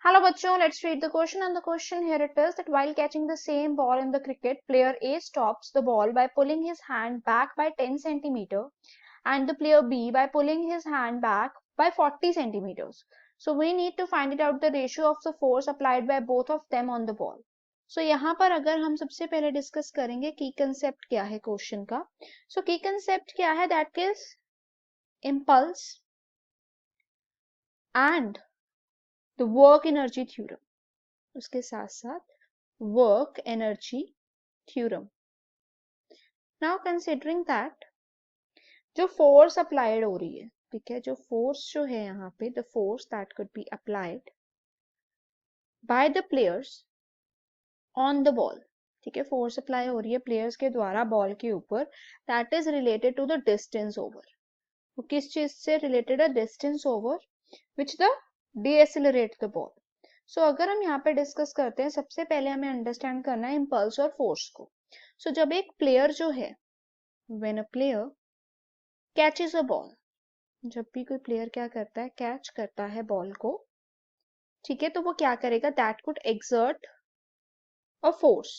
Hello बच्चों, let's read the question. And the question here it is that while catching the same ball in the cricket, player A stops the ball by pulling his hand back by 10 centimeter and the player B by pulling his hand back by 40 centimeters. So we need to find it out the ratio of the force applied by both of them on the ball. So यहाँ पर अगर हम सबसे पहले discuss करेंगे की concept क्या है क्वेश्चन का. So की कंसेप्ट क्या है, that is impulse and the work energy theorem. उसके साथ साथ work energy theorem. Now considering that जो force applied हो रही है, ठीक है, जो force जो है यहाँ पे the force that could be applied by the players on the ball, ठीक है, force apply हो रही है players के द्वारा ball के ऊपर, that is related to the distance over. वो किस चीज से related है? Distance over which the deaccelerate the ball. सो अगर हम यहाँ पे डिस्कस करते हैं, सबसे पहले हमें अंडरस्टैंड करना है इम्पल्स और फोर्स को. सो जब एक प्लेयर जो है, when a player catches a ball, जब भी कोई प्लेयर क्या करता है, कैच करता है बॉल को, ठीक है, तो वो क्या करेगा, that could exert a force.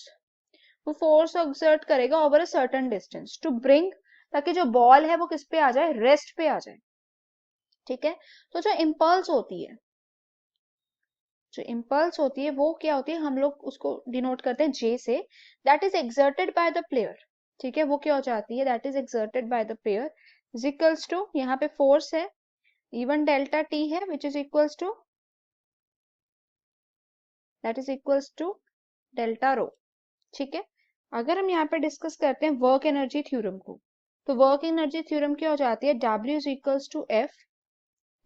वो फोर्स एक्सर्ट करेगा over a certain distance to bring, ताकि जो बॉल है वो किस पे आ जाए, रेस्ट पे आ जाए. ठीक है, तो जो इम्पल्स होती है, जो इम्पल्स होती है वो क्या होती है, हम लोग उसको डिनोट करते हैं जे से, that is exerted by the player. ठीक है, वो क्या हो जाती है, that is exerted by the player is equals to, यहाँ पे फोर्स है इवन डेल्टा टी है which is equals to, that is equals to delta rho. ठीक है, अगर हम यहाँ पे डिस्कस करते हैं वर्क एनर्जी थ्योरम को, तो वर्क एनर्जी थ्योरम क्या हो जाती है, W is equals to F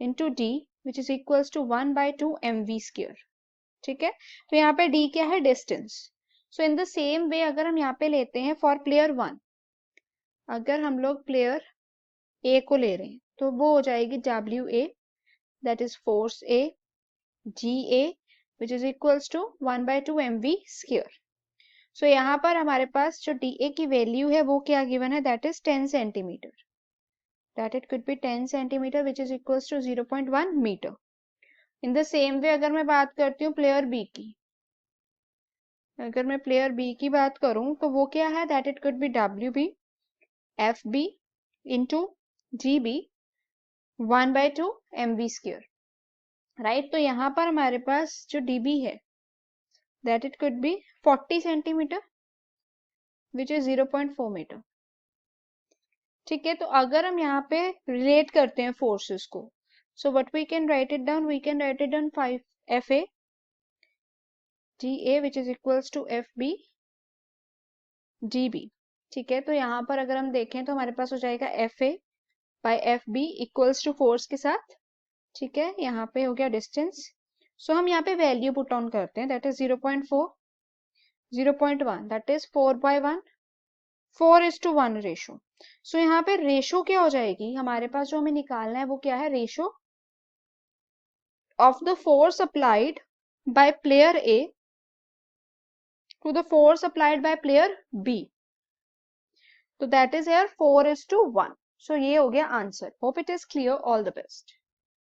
into D which is equals to 1/2 mv square. ठीक है, तो यहाँ पे d क्या है, distance. So in the same way अगर हम यहाँ पे लेते हैं फॉर प्लेयर 1, अगर हम लोग प्लेयर ए को ले रहे हैं तो वो हो जाएगी WA, that is force A, GA which is equals to 1/2 mv square. So यहाँ पर हमारे पास जो DA की वैल्यू है वो क्या गिवन है, that is 10 centimetre, that it could be 10 centimetre which is equals to 0.1 metre. In the same way अगर मैं बात करती हूँ प्लेयर बी की, अगर मैं प्लेयर बी की बात करूं तो वो क्या है, that it could be WB FB into GB 1/2 mv square. Right, तो यहाँ पर हमारे पास जो DB है that it could be 40 centimetre which is 0.4 metre. ठीक है, तो अगर हम यहाँ पे रिलेट करते हैं फोर्सेस को, so what we can write it down, we can write it down 5 FA GA which is equals to FB GB. ठीक है, तो यहाँ पर अगर हम देखें तो हमारे पास हो जाएगा FA by FB equals to force के साथ. ठीक है, यहाँ पे हो गया डिस्टेंस. सो हम यहाँ पे वैल्यू पुट ऑन करते हैं, that is 0.4, 0.1, that is 4/1, 4:1 ratio. So यहाँ पे रेशो क्या हो जाएगी, हमारे पास जो हमें निकालना है वो क्या है, ratio of the force applied by player A to the force applied by player B. तो दैट इज हियर 4:1. सो ये हो गया answer. Hope it is clear. All the best.